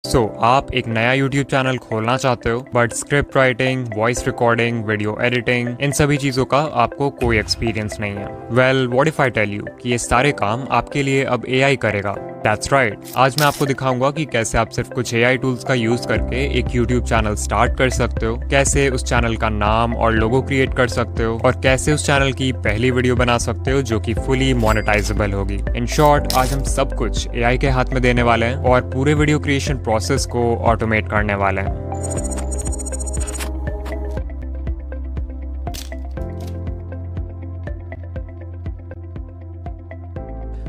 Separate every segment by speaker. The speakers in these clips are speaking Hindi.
Speaker 1: आप एक नया YouTube चैनल खोलना चाहते हो but script writing, voice recording, video editing, इन सभी चीज़ों का आपको कोई एक्सपीरियंस नहीं है। Well, what if I tell you कि ये सारे काम आपके लिए अब AI करेगा। That's right. आज मैं आपको दिखाऊंगा कि कैसे आप सिर्फ कुछ AI टूल्स का यूज करके एक YouTube चैनल स्टार्ट कर सकते हो, कैसे उस चैनल का नाम और लोगो क्रिएट कर सकते हो, और कैसे उस चैनल की पहली वीडियो बना सकते हो जो कि फुली मोनेटाइजेबल होगी। इन शॉर्ट, आज हम सब कुछ AI के हाथ में देने वाले हैं और पूरे वीडियो क्रिएशन प्रोसेस को ऑटोमेट करने वाले हैं।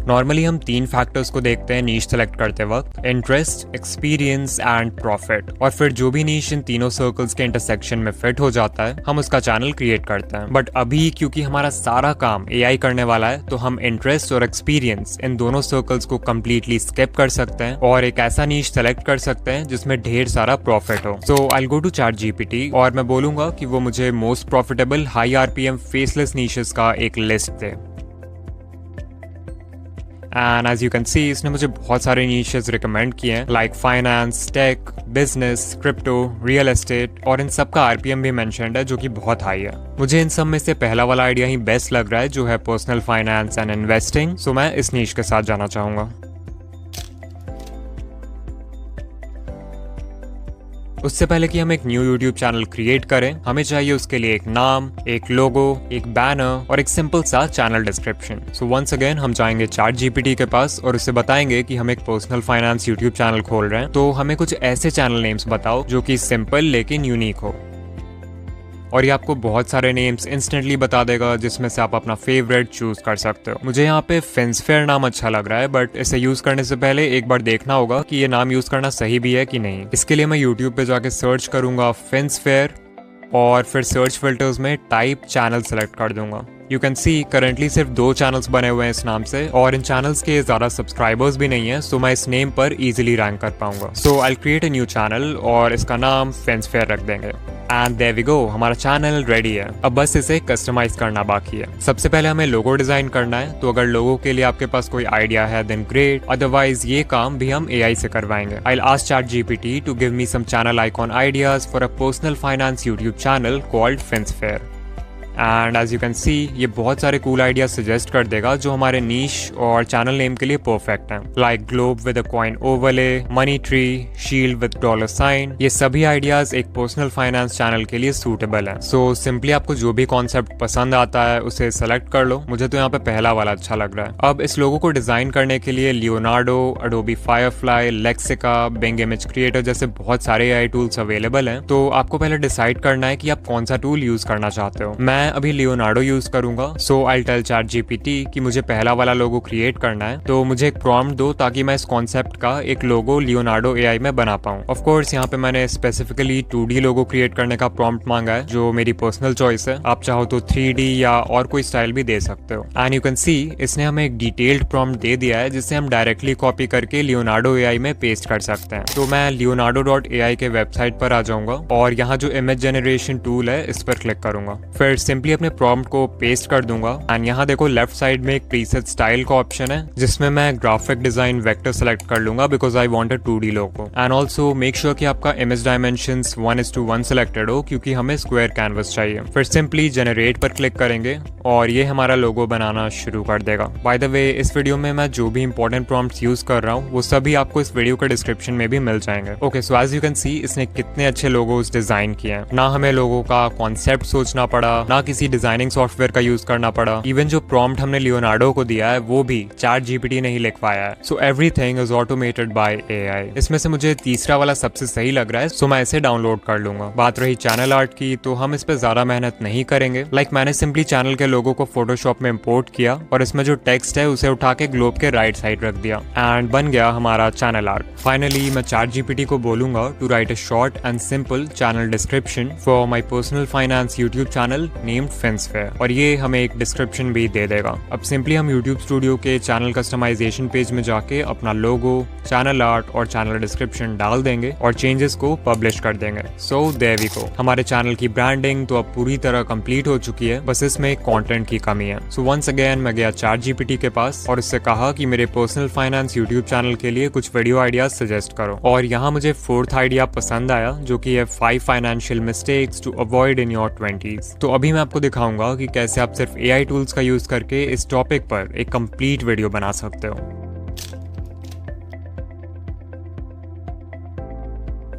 Speaker 1: नॉर्मली हम 3 फैक्टर्स को देखते हैं नीश सेलेक्ट करते वक्त: इंटरेस्ट, एक्सपीरियंस एंड प्रॉफिट। और फिर जो भी नीश इन तीनों सर्कल्स के इंटरसेक्शन में फिट हो जाता है, हम उसका चैनल क्रिएट करते हैं। बट अभी क्योंकि हमारा सारा काम AI करने वाला है, तो हम इंटरेस्ट और एक्सपीरियंस इन दोनों सर्कल्स को कम्प्लीटली स्किप कर सकते हैं और एक ऐसा नीश सेलेक्ट कर सकते हैं जिसमें ढेर सारा प्रॉफिट हो। सो आई गो टू ChatGPT और मैं बोलूंगा कि वो मुझे most profitable high RPM faceless niches का एक लिस्ट दे। And as you can see, इसने मुझे बहुत सारे नीशेस रिकमेंड किए हैं, like finance, tech, business, crypto, real estate, और इन सब का RPM भी मेंशन्ड है जो कि बहुत हाई है। मुझे इन सब में से पहला वाला आइडिया ही बेस्ट लग रहा है, जो है पर्सनल फाइनेंस एंड इन्वेस्टिंग। सो मैं इस नीश के साथ जाना चाहूंगा। उससे पहले कि हम एक न्यू YouTube चैनल क्रिएट करें, हमें चाहिए उसके लिए एक नाम, एक लोगो, एक बैनर और एक सिंपल सा channel description. So once again हम जाएंगे ChatGPT के पास और उससे बताएंगे कि हम एक पर्सनल फाइनेंस YouTube चैनल खोल रहे हैं, तो हमें कुछ ऐसे चैनल नेम्स बताओ जो कि सिंपल लेकिन यूनिक हो। और ये आपको बहुत सारे नेम्स इंस्टेंटली बता देगा, जिसमें से आप अपना फेवरेट चूज कर सकते हो। मुझे यहाँ पे फिंसफेयर नाम अच्छा लग रहा है, बट इसे यूज करने से पहले एक बार देखना होगा कि ये नाम यूज करना सही भी है कि नहीं। इसके लिए मैं यूट्यूब पे जाके सर्च करूंगा फिंसफेयर और फिर सर्च फिल्टर्स में टाइप चैनल सेलेक्ट कर दूंगा। यू कैन सी करंटली सिर्फ 2 चैनल्स बने हुए हैं इस नाम से, और इन चैनल्स के ज्यादा सब्सक्राइबर्स भी नहीं है, सो मैं इस नेम पर इजीली रैंक कर पाऊंगा। So I create a new channel और इसका नाम फिंसफेयर रख देंगे। एंड देयर वी गो, हमारा चैनल रेडी है। अब बस इसे कस्टमाइज करना बाकी है। सबसे पहले हमें लोगो डिजाइन करना है, तो अगर लोगो के लिए आपके पास कोई आइडिया है देन ग्रेट, अदरवाइज ये काम भी हम AI से करवाएंगे। I will ask ChatGPT to give me some channel icon ideas for a personal finance YouTube channel called Finsfair. And as you can see, ये बहुत सारे कूल आइडियाज सजेस्ट कर देगा जो हमारे नीश और चैनल नेम के लिए परफेक्ट हैं, like globe with a coin overlay, money tree, shield with $sign. ये सभी आइडियाज एक पर्सनल फाइनेंस चैनल के लिए सूटेबल हैं। सो सिंपली आपको जो भी कॉन्सेप्ट पसंद आता है उसे सेलेक्ट कर लो। मुझे तो यहाँ पे पहला वाला अच्छा लग रहा है। अब इस लोगो को डिजाइन करने के लिए Leonardo, Adobe Firefly, Lexica, Bing image creator जैसे बहुत सारे AI टूल्स अवेलेबल हैं। तो आपको पहले डिसाइड करना है कि आप कौन सा टूल यूज करना चाहते हो। मैं अभी लियोनार्डो यूज करूंगा। सो आई टेल ChatGPT कि मुझे पहला वाला लोगो क्रिएट करना है, तो मुझे एक प्रॉम्प्ट दो ताकि मैं इस कॉन्सेप्ट का एक लोगो लियोनार्डो AI में बना पाऊं। ऑफ कोर्स यहाँ पे मैंने स्पेसिफिकली 2D लोगो क्रिएट करने का प्रॉम्प्ट मांगा है, जो मेरी पर्सनल चॉइस है। आप चाहो तो 3D या और कोई स्टाइल भी दे सकते हो। एंड यू कैन सी, इसने हमें एक डिटेल्ड प्रॉम्प्ट दे दिया है जिसे हम डायरेक्टली कॉपी करके लियोनार्डो AI में पेस्ट कर सकते हैं। तो मैं leonardo.ai के वेबसाइट पर आ जाऊंगा और यहाँ जो इमेज जनरेशन टूल है इस पर क्लिक करूंगा। फिर सिंपली अपने प्रॉम्प्ट को पेस्ट कर दूंगा। एंड यहाँ देखो लेफ्ट साइड में एक प्रीसेट स्टाइल का ऑप्शन है, जिसमें मैं ग्राफिक डिजाइन वेक्टर सेलेक्ट कर लूंगा because I want a 2D logo. And also make sure कि आपका इमेज डायमेंशंस 1:1 सेलेक्टेड हो, क्योंकि हमें स्क्वायर कैनवस चाहिए। फिर सिंपली जनरेट पर क्लिक करेंगे और ये हमारा लोगो बनाना शुरू कर देगा। बाय द वे, इस वीडियो में मैं जो भी इंपॉर्टेंट प्रॉम्प्ट्स यूज कर रहा हूँ वो सभी आपको इस वीडियो के डिस्क्रिप्शन में भी मिल जाएंगे। Okay, so as you can see, इसने कितने अच्छे लोगोस डिजाइन किए हैं। ना हमें लोगो का कॉन्सेप्ट सोचना पड़ा, ना किसी डिजाइनिंग सॉफ्टवेयर का यूज करना पड़ा। इवन जो प्रॉम्प्ट हमने लियोनार्डो को दिया है वो भी ChatGPT ने ही लिखवाया है। So everything is automated by AI। इसमें से मुझे तीसरा वाला सबसे सही लग रहा है, सो मैं इसे डाउनलोड कर लूंगा। बात रही चैनल आर्ट की, तो हम इस पे ज्यादा मेहनत नहीं करेंगे। लाइक मैंने सिंपली चैनल के लोगो को फोटोशॉप में इंपोर्ट किया और इसमें जो टेक्स्ट है उसे उठा के ग्लोब के राइट साइड रख दिया एंड बन गया हमारा चैनल आर्ट। फाइनली मैं ChatGPT को बोलूंगा to write a short and simple channel description for my personal finance YouTube channel named Fensfair और ये हमें एक डिस्क्रिप्शन भी दे देगा। अब सिंपली हम YouTube स्टूडियो के चैनल कस्टमाइजेशन पेज में जाके अपना लोगो, चैनल आर्ट और चैनल डिस्क्रिप्शन डाल देंगे और चेंजेस को पब्लिश कर देंगे। सो देयर वी गो, हमारे चैनल की ब्रांडिंग तो अब पूरी तरह कंप्लीट हो चुकी है, बस इसमें कंटेंट की कमी है। सो वंस अगेन मैं गया ChatGPT के पास और उससे कहा कि मेरे पर्सनल फाइनेंस यूट्यूब चैनल के लिए कुछ वीडियो आइडियाज सजेस्ट करो और यहाँ मुझे 4th आइडिया पसंद आया जो कि है 5 financial mistakes to avoid in your 20s। तो अभी मैं आपको दिखाऊंगा कि कैसे आप सिर्फ AI टूल्स का यूज करके इस टॉपिक पर एक कंप्लीट वीडियो बना सकते हो।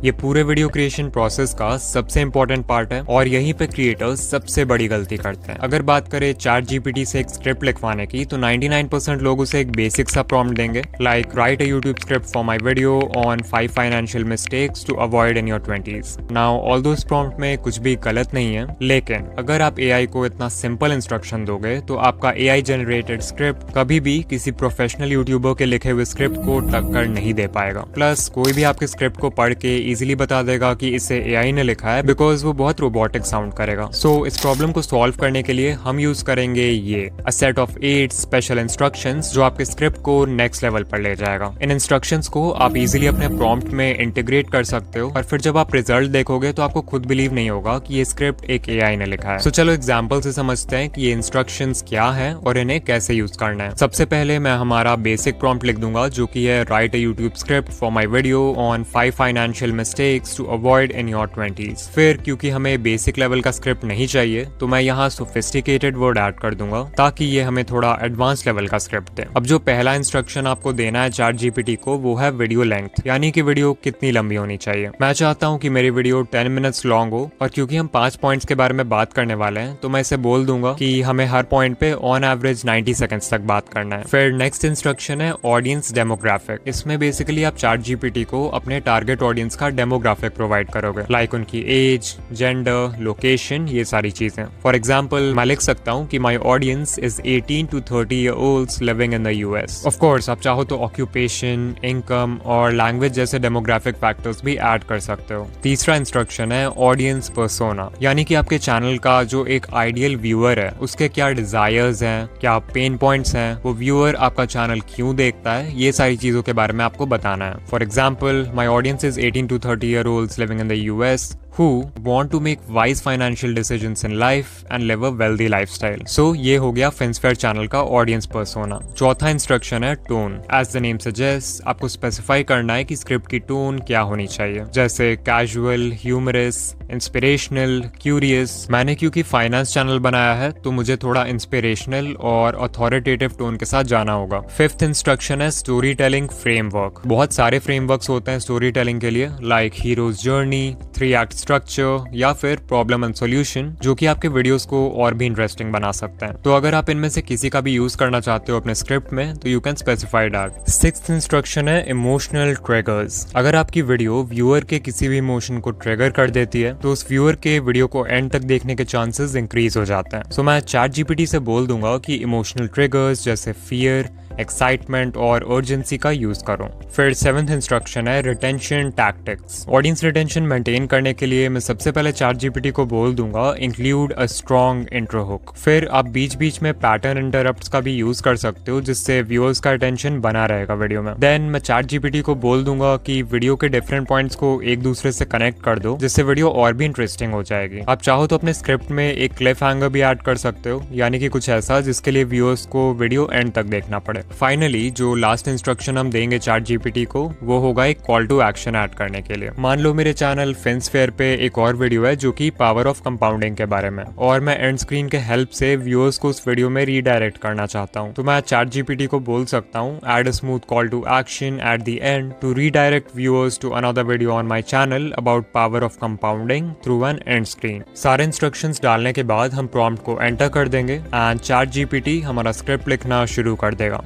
Speaker 1: ये पूरे वीडियो क्रिएशन प्रोसेस का सबसे इंपॉर्टेंट पार्ट है और यहीं पे क्रिएटर्स सबसे बड़ी गलती करते हैं। अगर बात करें ChatGPT से एक स्क्रिप्ट लिखवाने की तो 99% लोग उसे एक बेसिक सा प्रॉम्प्ट देंगे, like write a YouTube script for my video on 5 financial mistakes to avoid in your 20s। Now although इस प्रॉम्प्ट में कुछ भी गलत नहीं है, लेकिन अगर आप AI को इतना सिंपल इंस्ट्रक्शन दोगे तो आपका AI जनरेटेड स्क्रिप्ट कभी भी किसी प्रोफेशनल यूट्यूबर के लिखे हुए स्क्रिप्ट को टक्कर नहीं दे पाएगा। प्लस कोई भी आपके स्क्रिप्ट को पढ़ के इजीली बता देगा कि इसे AI ने लिखा है, बिकॉज वो बहुत रोबोटिक साउंड करेगा। सो इस प्रॉब्लम को सॉल्व करने के लिए हम यूज करेंगे ये a set of 8 special instructions जो आपके स्क्रिप्ट को नेक्स्ट लेवल पर ले जाएगा। इन इंस्ट्रक्शंस को आप इजीली अपने प्रॉम्प्ट में इंटीग्रेट कर सकते हो और फिर जब आप रिजल्ट देखोगे तो आपको खुद बिलीव नहीं होगा कि ये स्क्रिप्ट एक AI ने लिखा है। सो चलो एग्जाम्पल से समझते हैं कि ये इंस्ट्रक्शंस क्या है और इन्हें कैसे यूज करना है। सबसे पहले मैं हमारा बेसिक प्रॉम्प्ट लिख दूंगा जो कि है write a YouTube script for my video on 5 financial mistakes to avoid in your 20s। फिर क्योंकि हमें बेसिक लेवल का स्क्रिप्ट नहीं चाहिए तो मैं यहाँ सोफिस्टिकेटेड वर्ड ऐड कर दूंगा ताकि ये हमें थोड़ा एडवांस लेवल का स्क्रिप्ट दे। अब जो पहला इंस्ट्रक्शन आपको देना है ChatGPT को वो है वीडियो लेंथ, यानी कि वीडियो कितनी लंबी होनी चाहिए। मैं चाहता हूँ कि मेरी वीडियो 10 मिनट्स लॉन्ग हो और क्योंकि हम 5 पॉइंट्स के बारे में बात करने वाले हैं तो मैं इसे बोल दूंगा कि हमें हर पॉइंट पे ऑन एवरेज 90 सेकंड्स तक बात करना है। फिर नेक्स्ट इंस्ट्रक्शन है ऑडियंस डेमोग्राफिक। इसमें बेसिकली आप ChatGPT को अपने टारगेट ऑडियंस का डेमोग्राफिक प्रोवाइड करोगे, लाइक उनकी एज, जेंडर, लोकेशन, ये सारी चीजें। फॉर एग्जाम्पल मैं लिख सकता हूँ कि my audience is 18 to 30 year olds living in the US। Of course आप चाहो तो ऑक्यूपेशन, इनकम और लैंग्वेज जैसे डेमोग्राफिक फैक्टर्स भी ऐड कर सकते हो। तीसरा इंस्ट्रक्शन है ऑडियंस पर्सोना, यानी कि आपके चैनल का जो एक आइडियल व्यूअर है उसके क्या डिजायर्स हैं, क्या पेन पॉइंट्स हैं, वो व्यूअर आपका चैनल क्यों देखता है, ये सारी चीजों के बारे में आपको बताना है। For example my audience is 18 to 30 year olds living in the US who want to make wise financial decisions in life and live a wealthy lifestyle। So ये हो गया फेंसफेयर चैनल का ऑडियंस पर्सोना। चौथा इंस्ट्रक्शन है tone. As the name suggest आपको स्पेसिफाई करना है कि स्क्रिप्ट की टोन क्या होनी चाहिए, जैसे कैजुअल, ह्यूमरस, इंस्पिरेशनल, क्यूरियस। मैंने क्योंकि फाइनेंस चैनल बनाया है तो मुझे थोड़ा इंस्पिरेशनल और अथॉरिटेटिव टोन के साथ जाना होगा। फिफ्थ इंस्ट्रक्शन है स्टोरी टेलिंग फ्रेमवर्क। बहुत सारे फ्रेमवर्क्स होते हैं स्टोरी टेलिंग के लिए, like heroes journey, 3 act structure या फिर प्रॉब्लम एंड सॉल्यूशन, जो कि आपके वीडियोस को और भी इंटरेस्टिंग बना सकते हैं। तो अगर आप इनमें से किसी का भी यूज करना चाहते हो अपने स्क्रिप्ट में तो you can specify that. Sixth instruction है इमोशनल ट्रिगर्स। अगर आपकी वीडियो व्यूअर के किसी भी इमोशन को ट्रिगर कर देती है तो उस व्यूअर के वीडियो को एंड तक देखने के चांसेस इंक्रीज हो जाते हैं। सो मैं ChatGPT से बोल दूंगा कि इमोशनल ट्रिगर्स जैसे फियर, एक्साइटमेंट और अर्जेंसी का यूज करो। फिर 7th इंस्ट्रक्शन है retention tactics. Audience retention maintain करने के लिए मैं सबसे पहले ChatGPT को बोल दूंगा include a strong intro hook. फिर आप बीच बीच में पैटर्न इंटरप्ट्स का भी यूज कर सकते हो जिससे व्यूअर्स का अटेंशन बना रहेगा वीडियो में। देन मैं ChatGPT को बोल दूंगा कि वीडियो के डिफरेंट पॉइंट्स को एक दूसरे से कनेक्ट कर दो जिससे वीडियो और भी इंटरेस्टिंग हो जाएगी। आप चाहो तो अपने स्क्रिप्ट में एक क्लिफ हैंगर भी ऐड कर सकते हो, यानी कि कुछ ऐसा जिसके लिए व्यूअर्स को वीडियो एंड तक देखना पड़े। फाइनली जो लास्ट इंस्ट्रक्शन हम देंगे ChatGPT को वो होगा एक कॉल टू एक्शन ऐड करने के लिए। मान लो मेरे चैनल फेंसफेयर पे एक और वीडियो है जो कि पावर ऑफ कंपाउंडिंग के बारे में, और मैं एंड स्क्रीन के हेल्प से व्यूअर्स को उस वीडियो में रीडायरेक्ट करना चाहता हूँ। तो मैं ChatGPT को बोल सकता हूँ add a smooth call to action at the end to redirect viewers to another video on my channel about power of compounding through an end screen. सारे इंस्ट्रक्शंस डालने के बाद हम प्रॉम्प्ट को एंटर कर देंगे एंड ChatGPT हमारा स्क्रिप्ट लिखना शुरू कर देगा।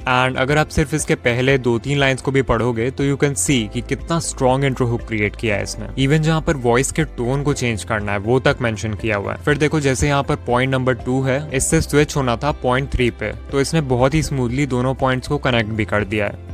Speaker 1: एंड अगर आप सिर्फ इसके पहले 2-3 लाइंस को भी पढ़ोगे तो यू कैन सी कि कितना स्ट्रॉन्ग इंट्रो हुक क्रिएट किया है इसने। इवन जहाँ पर वॉइस के टोन को चेंज करना है वो तक मेंशन किया हुआ है। फिर देखो जैसे यहाँ पर पॉइंट नंबर 2 है, इससे स्विच होना था पॉइंट 3 पे, तो इसने बहुत ही स्मूथली दोनों पॉइंट्स को कनेक्ट भी कर दिया है।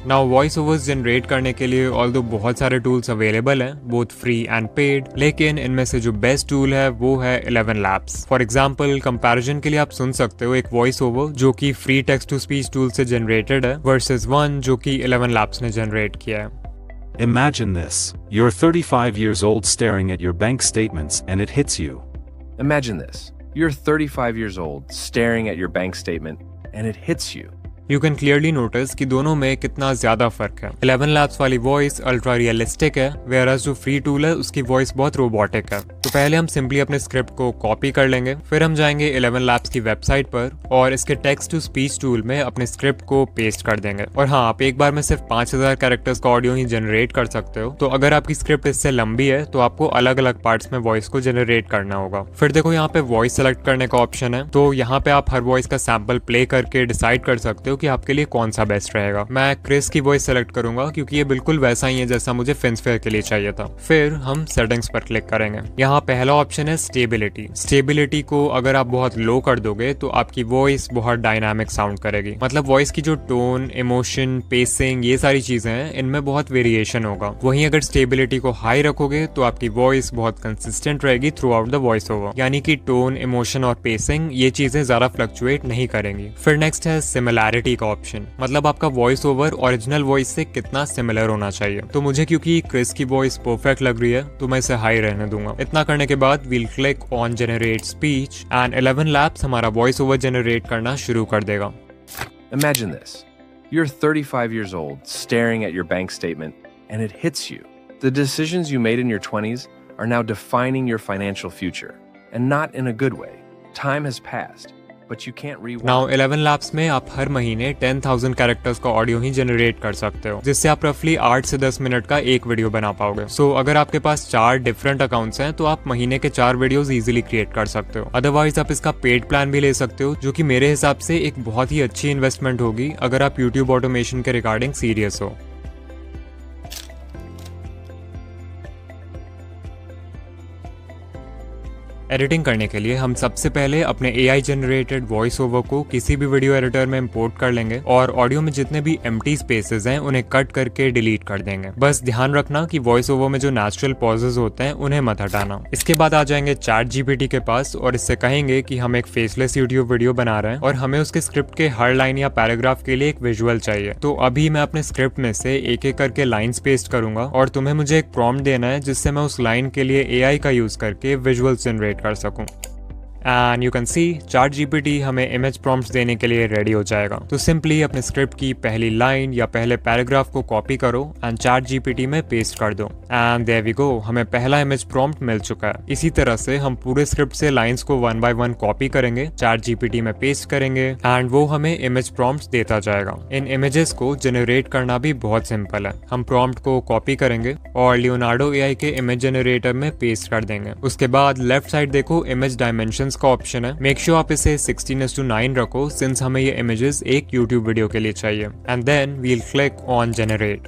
Speaker 1: नाउ वॉइस ओवर्स जनरेट करने के लिए ऑल्दो बहुत सारे टूल्स अवेलेबल हैं, बोथ फ्री एंड पेड, लेकिन इनमें से जो बेस्ट टूल है वो है 11 Labs। फॉर एग्जांपल कंपैरिजन के लिए आप सुन सकते हो एक वॉइस ओवर जो कि free text to speech tool से जनरेटेड है वर्सेस वन जो कि 11 Labs ने जनरेट किया है।
Speaker 2: Imagine this. You're 35 years old staring at your bank statements and it hits you.
Speaker 3: Imagine this. You're 35 years old staring at your bank statement and it hits you.
Speaker 1: You can clearly notice कि दोनों में कितना ज्यादा फर्क है। 11 Labs वाली वॉइस अल्ट्रा रियलिस्टिक है, whereas जो फ्री टूल है उसकी वॉइस बहुत रोबोटिक है। तो पहले हम सिंपली अपने स्क्रिप्ट को कॉपी कर लेंगे, फिर हम जाएंगे 11 Labs की वेबसाइट पर और इसके टेक्स्ट टू स्पीच टूल में अपने स्क्रिप्ट को पेस्ट कर देंगे। और हाँ, आप एक बार में सिर्फ 5000 कैरेक्टर्स का ऑडियो ही जनरेट कर सकते हो, तो अगर आपकी स्क्रिप्ट इससे लंबी है तो आपको अलग अलग पार्ट्स में वॉइस को जनरेट करना होगा। फिर देखो यहाँ पे वॉइस सेलेक्ट करने का ऑप्शन है, तो यहाँ पे आप हर वॉइस का सैंपल प्ले करके डिसाइड कर सकते हो कि आपके लिए कौन सा बेस्ट रहेगा। मैं क्रिस की वॉइस सेलेक्ट करूंगा क्योंकि ये बिल्कुल वैसा ही है जैसा मुझे फिन्सफेयर के लिए चाहिए था। फिर हम सेटिंग्स पर क्लिक करेंगे। यहाँ पहला ऑप्शन है स्टेबिलिटी। स्टेबिलिटी को अगर आप बहुत लो कर दोगे तो आपकी वॉइस बहुत डायनामिक साउंड करेगी, मतलब वॉइस की जो टोन, इमोशन, पेसिंग, ये सारी चीजें हैं इनमें बहुत वेरिएशन होगा। वहीं अगर स्टेबिलिटी को हाई रखोगे तो आपकी वॉइस बहुत कंसिस्टेंट रहेगी through out the voice over, यानी कि टोन, इमोशन और पेसिंग ये चीजें ज्यादा फ्लक्चुएट नहीं करेंगी। फिर नेक्स्ट है सिमिलैरिटी का ऑप्शन, मतलब आपका वॉइस ओवर ओरिजिनल वॉइस से कितना सिमिलर होना चाहिए। तो मुझे क्योंकि क्रिस की वॉइस परफेक्ट लग रही है तो मैं इसे हाई रहने दूंगा। इतना करने के बाद we'll click on generate speech and 11 Labs हमारा वॉइस ओवर जनरेट करना शुरू कर देगा।
Speaker 3: Imagine this. You're 35 years old staring at your bank statement and it hits you. The decisions you made in your 20s are now defining your financial future, and not in a good way. Time has passed. But you can't rewind.
Speaker 1: Now 11 Labs में आप हर महीने 10,000 कैरेक्टर्स का ऑडियो ही जनरेट कर सकते हो, जिससे आप रफली 8 से 10 मिनट का एक वीडियो बना पाओगे। सो अगर आपके पास 4 डिफरेंट अकाउंट्स हैं तो आप महीने के 4 वीडियोस इजीली क्रिएट कर सकते हो। अदरवाइज आप इसका पेड प्लान भी ले सकते हो, जो कि मेरे हिसाब से एक बहुत ही अच्छी इन्वेस्टमेंट होगी अगर आप यूट्यूब ऑटोमेशन के रिगार्डिंग सीरियस हो। एडिटिंग करने के लिए हम सबसे पहले अपने AI जनरेटेड वॉइस ओवर को किसी भी वीडियो एडिटर में इंपोर्ट कर लेंगे और ऑडियो में जितने भी एम्प्टी स्पेसेस हैं उन्हें कट करके डिलीट कर देंगे। बस ध्यान रखना कि वॉइस ओवर में जो नेचुरल पॉजेज होते हैं उन्हें मत हटाना। इसके बाद आ जाएंगे ChatGPT के पास और इससे कहेंगे कि हम एक फेसलेस यूट्यूब वीडियो बना रहे हैं और हमें उसके स्क्रिप्ट के हर लाइन या पैराग्राफ के लिए एक विजुअल चाहिए। तो अभी मैं अपने स्क्रिप्ट में से एक एक करके लाइन्स पेस्ट करूंगा और तुम्हें मुझे एक प्रॉम्प्ट देना है जिससे मैं उस लाइन के लिए AI का यूज करके विजुअल जनरेट कर सकूं। And you can C ChatGPT हमें इमेज प्रॉम्प्ट्स देने के लिए रेडी हो जाएगा। तो सिंपली अपने स्क्रिप्ट की पहली लाइन या पहले पैराग्राफ को कॉपी करो एंड ChatGPT में पेस्ट कर दो एंड देयर वी गो, हमें पहला इमेज प्रॉम्प्ट मिल चुका है। इसी तरह से हम पूरे स्क्रिप्ट से लाइंस को 1 बाय 1 कॉपी करेंगे, ChatGPT में पेस्ट करेंगे एंड वो हमें इमेज प्रॉम्प्ट्स देता जाएगा। इन इमेजेस को जनरेट करना भी बहुत सिंपल है। हम प्रॉम्प्ट को कॉपी करेंगे और लियोनार्डो AI के इमेज जनरेटर में पेस्ट कर देंगे। उसके बाद लेफ्ट साइड देखो इमेज डायमेंशन का ऑप्शन है। मेक श्योर आप इसे 16:9 रखो सिंस हमें ये इमेजेस एक यूट्यूब वीडियो के लिए चाहिए and then we'll click on generate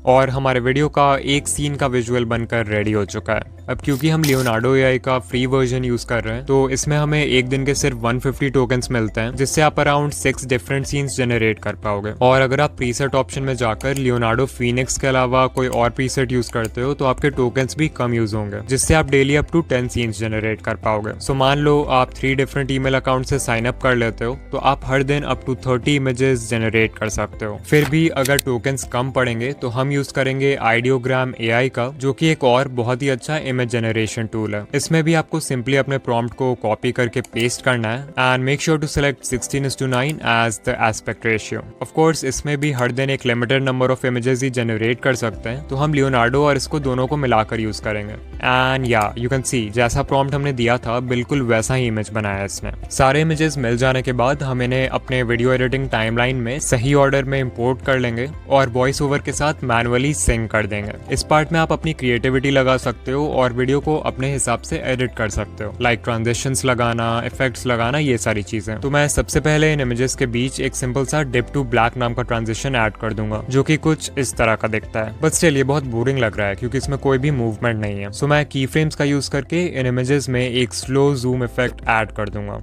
Speaker 1: और हमारे वीडियो का एक सीन का विजुअल बनकर रेडी हो चुका है। अब क्योंकि हम लियोनार्डो AI का फ्री वर्जन यूज कर रहे हैं तो इसमें हमें एक दिन के सिर्फ 150 टोकन्स मिलते हैं, जिससे आप अराउंड 6 डिफरेंट सीन्स जनरेट कर पाओगे। और अगर आप प्रीसेट ऑप्शन में जाकर लियोनार्डो फीनिक्स के अलावा कोई और प्रीसेट यूज करते हो तो आपके टोकन्स भी कम यूज होंगे, जिससे आप daily up to 10 scenes generate कर पाओगे। सो मान लो आप 3 डिफरेंट ईमेल अकाउंट से साइन अप कर लेते हो तो आप हर दिन अप टू 30 इमेजेस जनरेट कर सकते हो। फिर भी अगर टोकन्स कम पड़ेंगे तो हम यूज करेंगे आइडियोग्राम AI का, जो कि एक और बहुत ही अच्छा इमेज जनरेशन टूल है। इसमें भी आपको सिंपली अपने प्रॉम्प्ट को कॉपी करके पेस्ट करना है and make sure to select 16:9 as the aspect ratio. Of course इसमें भी हर दिन एक लिमिटेड नंबर ऑफ इमेजेस ही जनरेट कर सकते हैं, तो हम लियोनार्डो और इसको दोनों को मिलाकर यूज करेंगे। एंड या यू कैन सी जैसा प्रॉम्प्ट हमने दिया था बिल्कुल वैसा ही इमेज बनाया इसने। सारे इमेजेस मिल जाने के बाद हम इन्हें अपने वीडियो एडिटिंग टाइमलाइन में सही ऑर्डर में इंपोर्ट कर लेंगे और वॉइस ओवर के साथ मैनुअली सिंक कर देंगे। इस पार्ट में आप अपनी क्रिएटिविटी लगा सकते हो और वीडियो को अपने हिसाब से एडिट कर सकते हो, लाइक ट्रांजिशंस लगाना, इफेक्ट्स लगाना, ये सारी चीजें। तो मैं सबसे पहले इन इमेजेस के बीच एक सिंपल सा डिप टू ब्लैक नाम का ट्रांजिशन ऐड कर दूंगा, जो कि कुछ इस तरह का दिखता है। बट स्टिल ये बहुत बोरिंग लग रहा है क्योंकि इसमें कोई भी मूवमेंट नहीं है। सो मैं की फ्रेम्स का यूज करके इन इमेजेस में एक स्लो जूम इफेक्ट ऐड कर दूंगा।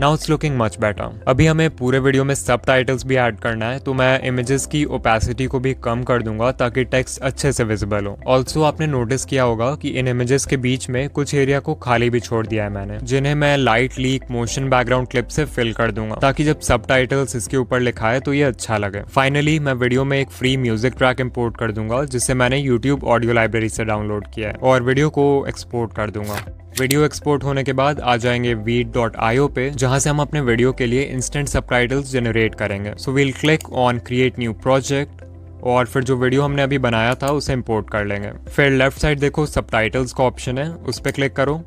Speaker 1: Now it's looking much better. अभी हमें पूरे वीडियो में सबटाइटल्स भी ऐड करना है, तो मैं इमेजेस की ओपेसिटी को भी कम कर दूंगा ताकि टेक्स्ट अच्छे से विजिबल हो। ऑल्सो आपने नोटिस किया होगा कि इन इमेजेस के बीच में कुछ एरिया को खाली भी छोड़ दिया है मैंने, जिन्हें मैं light leak motion background clip से फिल कर दूंगा ताकि जब सबटाइटल्स इसके ऊपर लिखा है तो ये अच्छा लगे। फाइनली मैं वीडियो में एक फ्री म्यूजिक ट्रैक इंपोर्ट कर दूंगा जिसे मैंने यूट्यूब ऑडियो लाइब्रेरी से डाउनलोड किया है और वीडियो को एक्सपोर्ट कर दूंगा। वीडियो एक्सपोर्ट होने के बाद आ जाएंगे veed.io पे, जहां से हम अपने वीडियो के लिए इंस्टेंट सबटाइटल्स जनरेट करेंगे। So we'll click on create new project और फिर जो वीडियो हमने अभी बनाया था उसे इंपोर्ट कर लेंगे। फिर लेफ्ट साइड देखो सबटाइटल्स का ऑप्शन है, उस पर क्लिक करो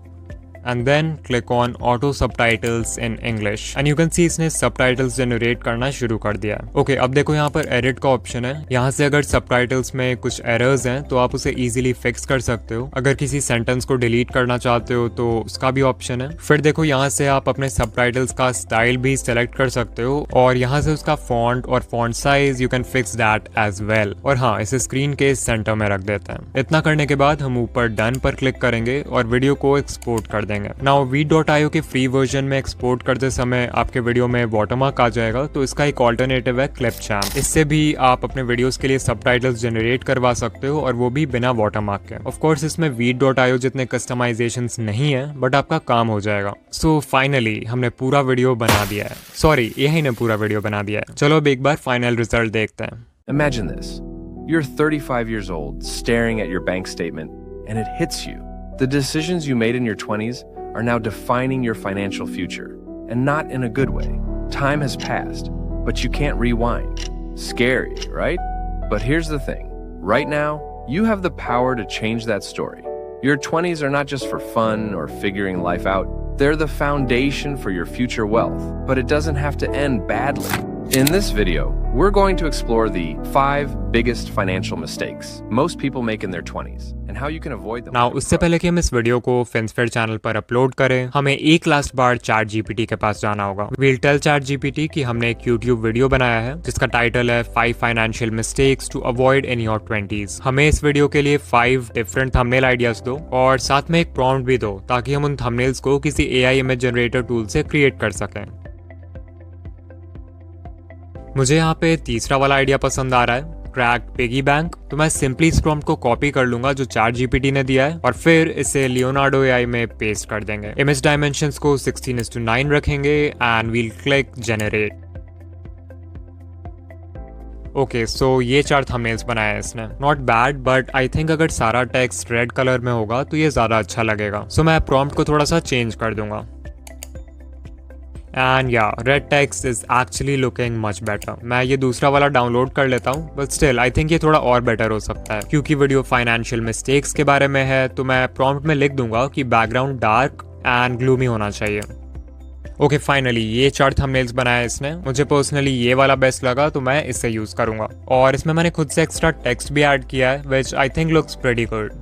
Speaker 1: and then click on auto subtitles in English and you can see इसने subtitles generate करना शुरू कर दिया है। ओके, अब देखो यहाँ पर edit का ऑप्शन है। यहाँ से अगर subtitles में कुछ errors हैं तो आप उसे easily fix कर सकते हो। अगर किसी sentence को delete करना चाहते हो तो उसका भी ऑप्शन है। फिर देखो यहाँ से आप अपने subtitles का स्टाइल भी select कर सकते हो और यहाँ से उसका font और font size you can fix that as well। और हाँ, इसे स्क्रीन के सेंटर में रख देते हैं। इतना करने के बाद हम ऊपर done पर क्लिक करेंगे और वीडियो को एक्सपोर्ट कर देंगे। नाउ veed.io के फ्री वर्जन में एक्सपोर्ट करते समय आपके वीडियो में वाटरमार्क आ जाएगा, तो इसका एक ऑल्टरनेटिव है क्लिपचैम्प। इससे भी आप अपने वीडियोस के लिए सबटाइटल्स जनरेट करवा सकते हो और वो भी बिना वाटरमार्क के। ऑफ कोर्स इसमें veed.io जितने कस्टमाइजेशंस नहीं है, बट आपका काम हो जाएगा। सो फाइनली हमने पूरा वीडियो बना दिया है। सॉरी, यही ने पूरा वीडियो बना दिया है। चलो अब एक बार फाइनल रिजल्ट देखते हैं।
Speaker 3: Imagine this. You're 35 years old, staring at your bank statement, and it hits you. The decisions you made in your 20s are now defining your financial future, and not in a good way. Time has passed, but you can't rewind. Scary, right? But here's the thing. Right now, you have the power to change that story. Your 20s are not just for fun or figuring life out. They're the foundation for your future wealth, but it doesn't have to end badly. In this video, we're going to explore the 5 biggest financial mistakes most people make in their 20s and how you can avoid them.
Speaker 1: Now, उससे पहले कि हम इस वीडियो को FinSphere चैनल पर अपलोड करें, हमें एक लास्ट बार ChatGPT के पास जाना होगा। We'll tell ChatGPT कि हमने एक YouTube वीडियो बनाया है जिसका टाइटल है 5 Financial Mistakes to Avoid in Your 20s। हमें इस वीडियो के लिए 5 डिफरेंट थंबनेल आइडियाज दो और साथ में एक प्रॉम्प्ट भी दो ताकि हम उन थंबनेल्स को किसी AI इमेज जनरेटर टूल से क्रिएट कर सकें। मुझे यहाँ पे तीसरा वाला आइडिया पसंद आ रहा है, क्रैक्ड पिगी बैंक। तो मैं सिंपली इस प्रॉम्प्ट को कॉपी कर लूंगा जो ChatGPT ने दिया है और फिर इसे लियोनार्डो AI में पेस्ट कर देंगे। इमेज डायमेंशंस को 16:9 रखेंगे and we'll click generate. Okay, so ये 4 थंबनेल्स बनाए हैं इसने। Not bad, but I think अगर सारा टेक्स्ट रेड कलर में होगा तो ये ज्यादा अच्छा लगेगा। सो मैं प्रॉम्प्ट को थोड़ा सा चेंज कर दूंगा। एंड या red text is actually looking much better. मैं ये दूसरा वाला डाउनलोड कर लेता हूँ, बट स्टिल आई थिंक ये थोड़ा और बेटर हो सकता है। क्योंकि वीडियो फाइनेंशियल मिस्टेक्स के बारे में है तो मैं प्रॉम्प्ट में लिख दूंगा कि बैकग्राउंड डार्क एंड ग्लूमी होना चाहिए। ओके, फाइनली ये 4 थंबनेल्स बनाया इसने। मुझे पर्सनली ये वाला बेस्ट लगा तो मैं इसे यूज करूंगा और इसमें मैंने खुद से एक्स्ट्रा टेक्स्ट भी ऐड किया है which I think looks pretty good.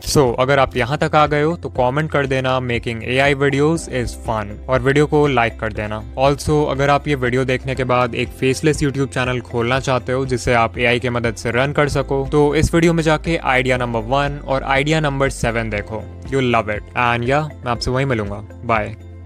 Speaker 1: So अगर आप यहाँ तक आ गए हो तो कमेंट कर देना making AI videos is fun और वीडियो को लाइक कर देना। ऑल्सो अगर आप ये वीडियो देखने के बाद एक फेसलेस यूट्यूब चैनल खोलना चाहते हो जिसे आप AI की मदद से रन कर सको तो इस वीडियो में जाके आइडिया नंबर 1 और आइडिया नंबर 7 देखो। You love it. एंड या मैं आपसे वहीं मिलूंगा। बाय।